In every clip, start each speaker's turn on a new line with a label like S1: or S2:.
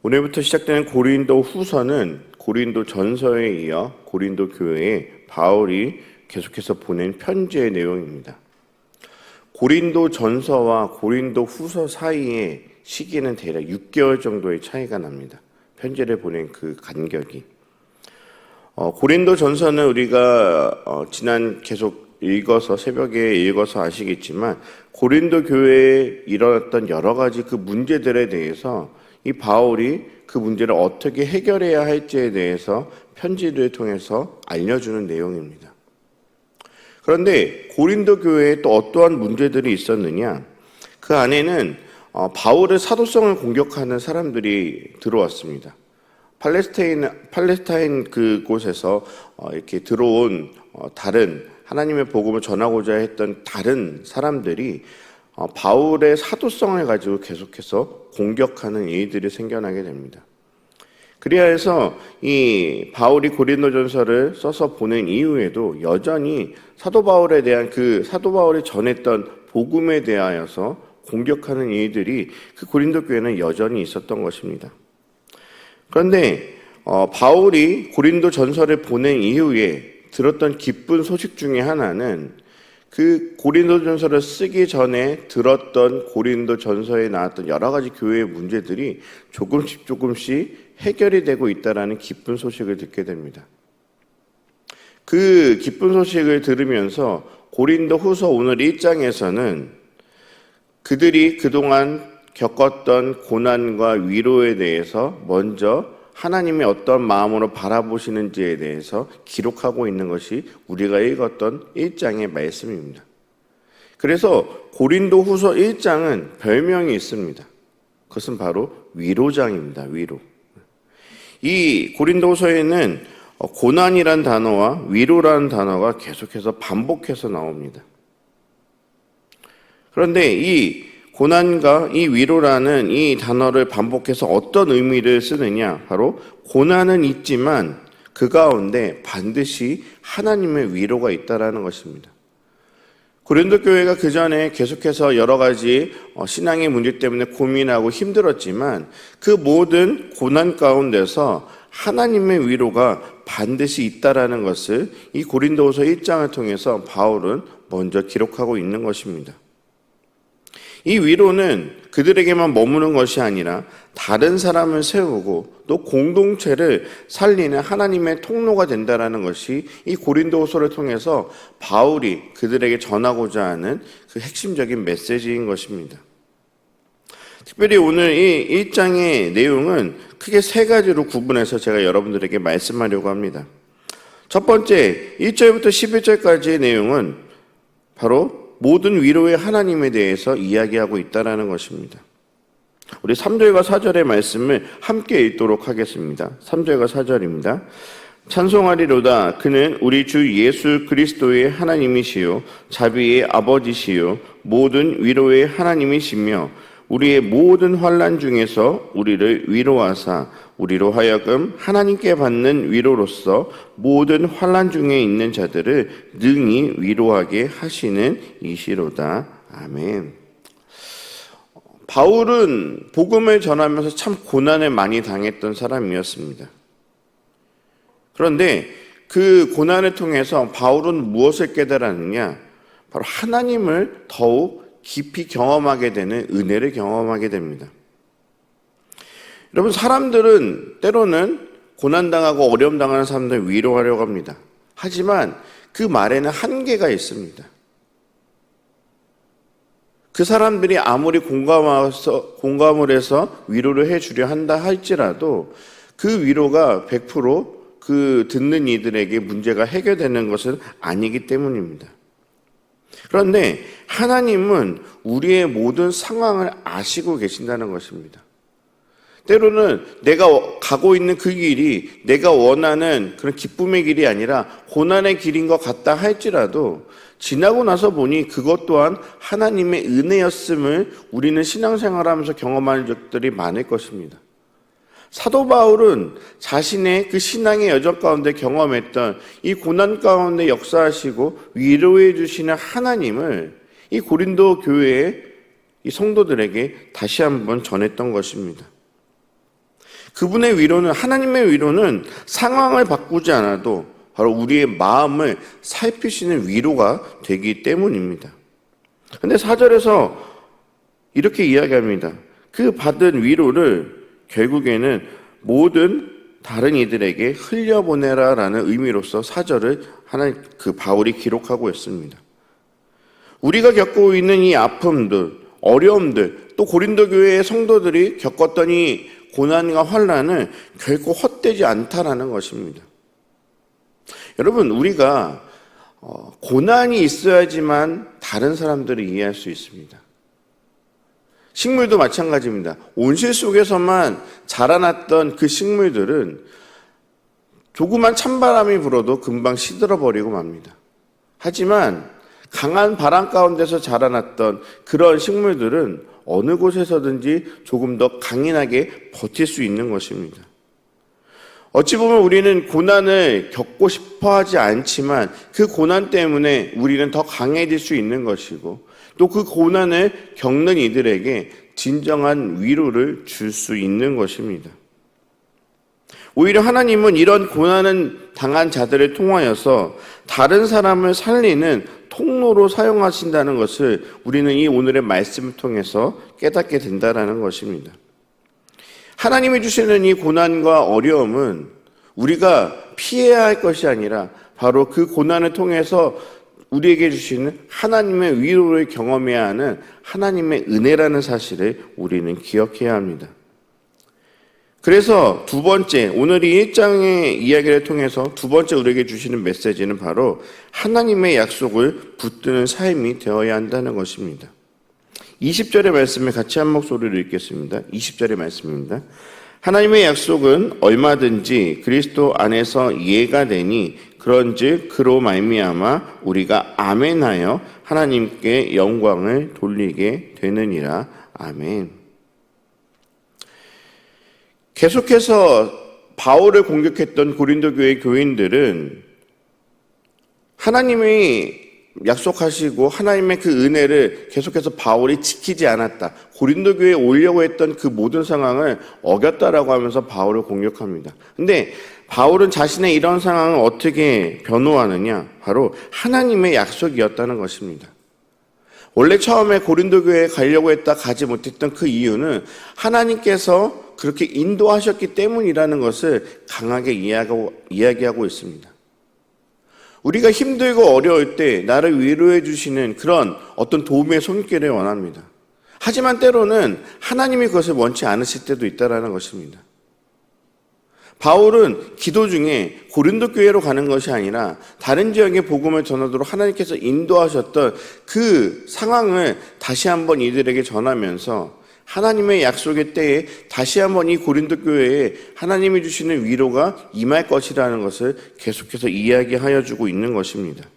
S1: 오늘부터 시작되는 고린도 후서는 고린도 전서에 이어 고린도 교회에 바울이 계속해서 보낸 편지의 내용입니다. 고린도 전서와 고린도 후서 사이의 시기는 대략 6개월 정도의 차이가 납니다. 편지를 보낸 그 간격이. 고린도 전서는 우리가 지난 계속 읽어서 새벽에 읽어서 아시겠지만 고린도 교회에 일어났던 여러 가지 그 문제들에 대해서 이 바울이 그 문제를 어떻게 해결해야 할지에 대해서 편지를 통해서 알려주는 내용입니다. 그런데 고린도 교회에 또 어떠한 문제들이 있었느냐? 그 안에는 바울의 사도성을 공격하는 사람들이 들어왔습니다. 팔레스타인 그곳에서 이렇게 들어온 다른 하나님의 복음을 전하고자 했던 다른 사람들이 바울의 사도성을 가지고 계속해서 공격하는 일들이 생겨나게 됩니다. 그래야 해서 이 바울이 고린도전서를 써서 보낸 이후에도 여전히 사도 바울에 대한 그 사도 바울이 전했던 복음에 대하여서 공격하는 일들이 그 고린도 교회는 여전히 있었던 것입니다. 그런데 바울이 고린도전서를 보낸 이후에 들었던 기쁜 소식 중에 하나는 그 고린도전서를 쓰기 전에 들었던 고린도전서에 나왔던 여러 가지 교회의 문제들이 조금씩 해결이 되고 있다라는 기쁜 소식을 듣게 됩니다. 그 기쁜 소식을 들으면서 고린도후서 오늘 1장에서는 그들이 그동안 겪었던 고난과 위로에 대해서 먼저 하나님이 어떤 마음으로 바라보시는지에 대해서 기록하고 있는 것이 우리가 읽었던 1장의 말씀입니다. 그래서 고린도후서 1장은 별명이 있습니다. 그것은 바로 위로장입니다. 위로. 이 고린도후서에는 고난이란 단어와 위로라는 단어가 계속해서 반복해서 나옵니다. 그런데 이 고난과 이 위로라는 이 단어를 반복해서 어떤 의미를 쓰느냐? 바로 고난은 있지만 그 가운데 반드시 하나님의 위로가 있다라는 것입니다. 고린도 교회가 그 전에 계속해서 여러 가지 신앙의 문제 때문에 고민하고 힘들었지만 그 모든 고난 가운데서 하나님의 위로가 반드시 있다라는 것을 이 고린도후서 1장을 통해서 바울은 먼저 기록하고 있는 것입니다. 이 위로는 그들에게만 머무는 것이 아니라 다른 사람을 세우고 또 공동체를 살리는 하나님의 통로가 된다는 것이 이 고린도후서를 통해서 바울이 그들에게 전하고자 하는 그 핵심적인 메시지인 것입니다. 특별히 오늘 이 1장의 내용은 크게 세 가지로 구분해서 제가 여러분들에게 말씀하려고 합니다. 첫 번째, 1절부터 11절까지의 내용은 바로 모든 위로의 하나님에 대해서 이야기하고 있다는 것입니다. 우리 3절과 4절의 말씀을 함께 읽도록 하겠습니다. 3절과 4절입니다. 찬송하리로다. 그는 우리 주 예수 그리스도의 하나님이시요 자비의 아버지시요 모든 위로의 하나님이시며 우리의 모든 환난 중에서 우리를 위로하사 우리로 하여금 하나님께 받는 위로로서 모든 환난 중에 있는 자들을 능히 위로하게 하시는 이시로다. 아멘. 바울은 복음을 전하면서 참 고난을 많이 당했던 사람이었습니다. 그런데 그 고난을 통해서 바울은 무엇을 깨달았느냐? 바로 하나님을 더욱 깊이 경험하게 되는 은혜를 경험하게 됩니다. 여러분, 사람들은 때로는 고난당하고 어려움당하는 사람들을 위로하려고 합니다. 하지만 그 말에는 한계가 있습니다. 그 사람들이 아무리 공감을 해서 위로를 해주려 한다 할지라도 그 위로가 100% 듣는 이들에게 문제가 해결되는 것은 아니기 때문입니다. 그런데 하나님은 우리의 모든 상황을 아시고 계신다는 것입니다. 때로는 내가 가고 있는 그 길이 내가 원하는 그런 기쁨의 길이 아니라 고난의 길인 것 같다 할지라도 지나고 나서 보니 그것 또한 하나님의 은혜였음을 우리는 신앙생활하면서 경험하는 적들이 많을 것입니다. 사도 바울은 자신의 그 신앙의 여정 가운데 경험했던 이 고난 가운데 역사하시고 위로해 주시는 하나님을 이 고린도 교회의 이 성도들에게 다시 한번 전했던 것입니다. 그분의 위로는, 하나님의 위로는 상황을 바꾸지 않아도 바로 우리의 마음을 살피시는 위로가 되기 때문입니다. 근데 4절에서 이렇게 이야기합니다. 그 받은 위로를 결국에는 모든 다른 이들에게 흘려보내라 라는 의미로서 4절을 바울이 기록하고 있습니다. 우리가 겪고 있는 이 아픔들, 어려움들, 또 고린도 교회의 성도들이 겪었던 이 고난과 환난은 결코 헛되지 않다라는 것입니다. 여러분, 우리가 고난이 있어야지만 다른 사람들을 이해할 수 있습니다. 식물도 마찬가지입니다. 온실 속에서만 자라났던 그 식물들은 조그만 찬바람이 불어도 금방 시들어버리고 맙니다. 하지만 강한 바람 가운데서 자라났던 그런 식물들은 어느 곳에서든지 조금 더 강인하게 버틸 수 있는 것입니다. 어찌 보면 우리는 고난을 겪고 싶어 하지 않지만 그 고난 때문에 우리는 더 강해질 수 있는 것이고 또 그 고난을 겪는 이들에게 진정한 위로를 줄 수 있는 것입니다. 오히려 하나님은 이런 고난을 당한 자들을 통하여서 다른 사람을 살리는 통로로 사용하신다는 것을 우리는 이 오늘의 말씀을 통해서 깨닫게 된다는 것입니다. 하나님이 주시는 이 고난과 어려움은 우리가 피해야 할 것이 아니라 바로 그 고난을 통해서 우리에게 주시는 하나님의 위로를 경험해야 하는 하나님의 은혜라는 사실을 우리는 기억해야 합니다. 그래서 두 번째, 오늘 이 1장의 이야기를 통해서 두 번째 우리에게 주시는 메시지는 바로 하나님의 약속을 붙드는 삶이 되어야 한다는 것입니다. 20절의 말씀을 같이 한 목소리로 읽겠습니다. 20절의 말씀입니다. 하나님의 약속은 얼마든지 그리스도 안에서 예가 되니 그런즉 그로 말미암아 우리가 아멘하여 하나님께 영광을 돌리게 되느니라. 아멘. 계속해서 바울을 공격했던 고린도 교회 교인들은 하나님이 약속하시고 하나님의 그 은혜를 계속해서 바울이 지키지 않았다. 고린도 교회에 오려고 했던 그 모든 상황을 어겼다라고 하면서 바울을 공격합니다. 근데 바울은 자신의 이런 상황을 어떻게 변호하느냐? 바로 하나님의 약속이었다는 것입니다. 원래 처음에 고린도 교회에 가려고 했다 가지 못했던 그 이유는 하나님께서 그렇게 인도하셨기 때문이라는 것을 강하게 이야기하고 있습니다. 우리가 힘들고 어려울 때 나를 위로해 주시는 그런 어떤 도움의 손길을 원합니다. 하지만 때로는 하나님이 그것을 원치 않으실 때도 있다는 것입니다. 바울은 기도 중에 고린도 교회로 가는 것이 아니라 다른 지역에 복음을 전하도록 하나님께서 인도하셨던 그 상황을 다시 한번 이들에게 전하면서 하나님의 약속의 때에 다시 한번 이 고린도 교회에 하나님이 주시는 위로가 임할 것이라는 것을 계속해서 이야기하여 주고 있는 것입니다.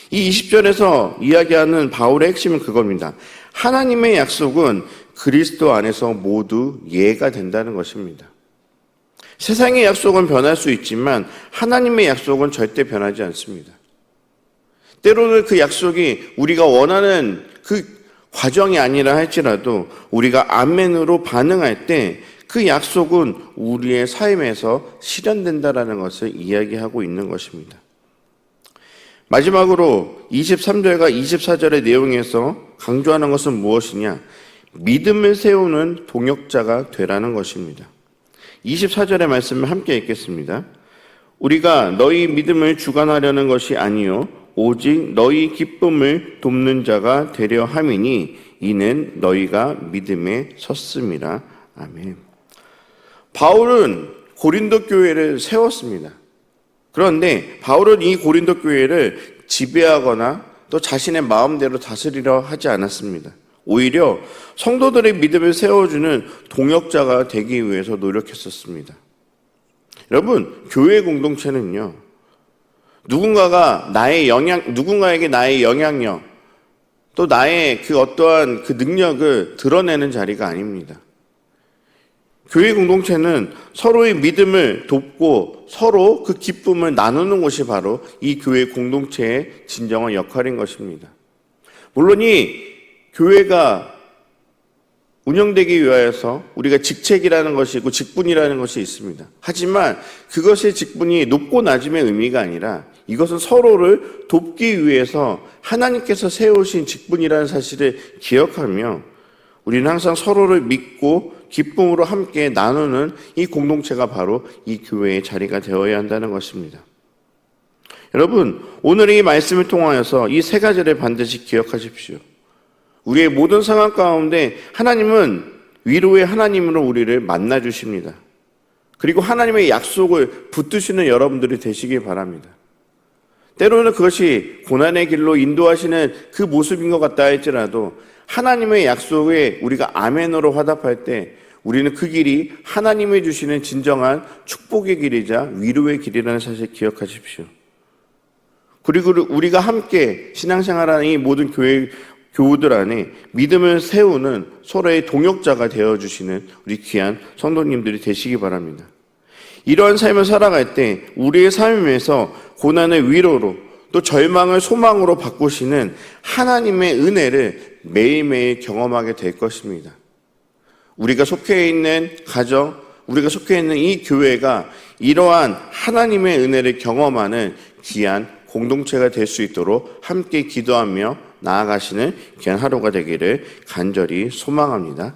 S1: 이 20절에서 이야기하는 바울의 핵심은 그겁니다. 하나님의 약속은 그리스도 안에서 모두 예가 된다는 것입니다. 세상의 약속은 변할 수 있지만 하나님의 약속은 절대 변하지 않습니다. 때로는 그 약속이 우리가 원하는 그 과정이 아니라 할지라도 우리가 아멘으로 반응할 때 그 약속은 우리의 삶에서 실현된다라는 것을 이야기하고 있는 것입니다. 마지막으로 23절과 24절의 내용에서 강조하는 것은 무엇이냐? 믿음을 세우는 동역자가 되라는 것입니다. 24절의 말씀을 함께 읽겠습니다. 우리가 너희 믿음을 주관하려는 것이 아니요 오직 너희 기쁨을 돕는 자가 되려 함이니 이는 너희가 믿음에 섰음이라. 아멘. 바울은 고린도 교회를 세웠습니다. 그런데 바울은 이 고린도 교회를 지배하거나 또 자신의 마음대로 다스리려 하지 않았습니다. 오히려 성도들의 믿음을 세워주는 동역자가 되기 위해서 노력했었습니다. 여러분, 교회 공동체는요, 누군가에게 나의 영향력, 또 나의 그 어떠한 그 능력을 드러내는 자리가 아닙니다. 교회 공동체는 서로의 믿음을 돕고 서로 그 기쁨을 나누는 것이 바로 이 교회 공동체의 진정한 역할인 것입니다. 물론 이 교회가 운영되기 위하여서 우리가 직책이라는 것이 있고 직분이라는 것이 있습니다. 하지만 그것의 직분이 높고 낮음의 의미가 아니라 이것은 서로를 돕기 위해서 하나님께서 세우신 직분이라는 사실을 기억하며 우리는 항상 서로를 믿고 기쁨으로 함께 나누는 이 공동체가 바로 이 교회의 자리가 되어야 한다는 것입니다. 여러분, 오늘 이 말씀을 통하여서 이 세 가지를 반드시 기억하십시오. 우리의 모든 상황 가운데 하나님은 위로의 하나님으로 우리를 만나주십니다. 그리고 하나님의 약속을 붙드시는 여러분들이 되시길 바랍니다. 때로는 그것이 고난의 길로 인도하시는 그 모습인 것 같다 할지라도 하나님의 약속에 우리가 아멘으로 화답할 때 우리는 그 길이 하나님이 주시는 진정한 축복의 길이자 위로의 길이라는 사실을 기억하십시오. 그리고 우리가 함께 신앙생활하는 이 모든 교우들 안에 믿음을 세우는 서로의 동역자가 되어주시는 우리 귀한 성도님들이 되시기 바랍니다. 이러한 삶을 살아갈 때 우리의 삶에서 고난을 위로로 또 절망을 소망으로 바꾸시는 하나님의 은혜를 매일매일 경험하게 될 것입니다. 우리가 속해 있는 가정, 우리가 속해 있는 이 교회가 이러한 하나님의 은혜를 경험하는 귀한 공동체가 될 수 있도록 함께 기도하며 나아가시는 귀한 하루가 되기를 간절히 소망합니다.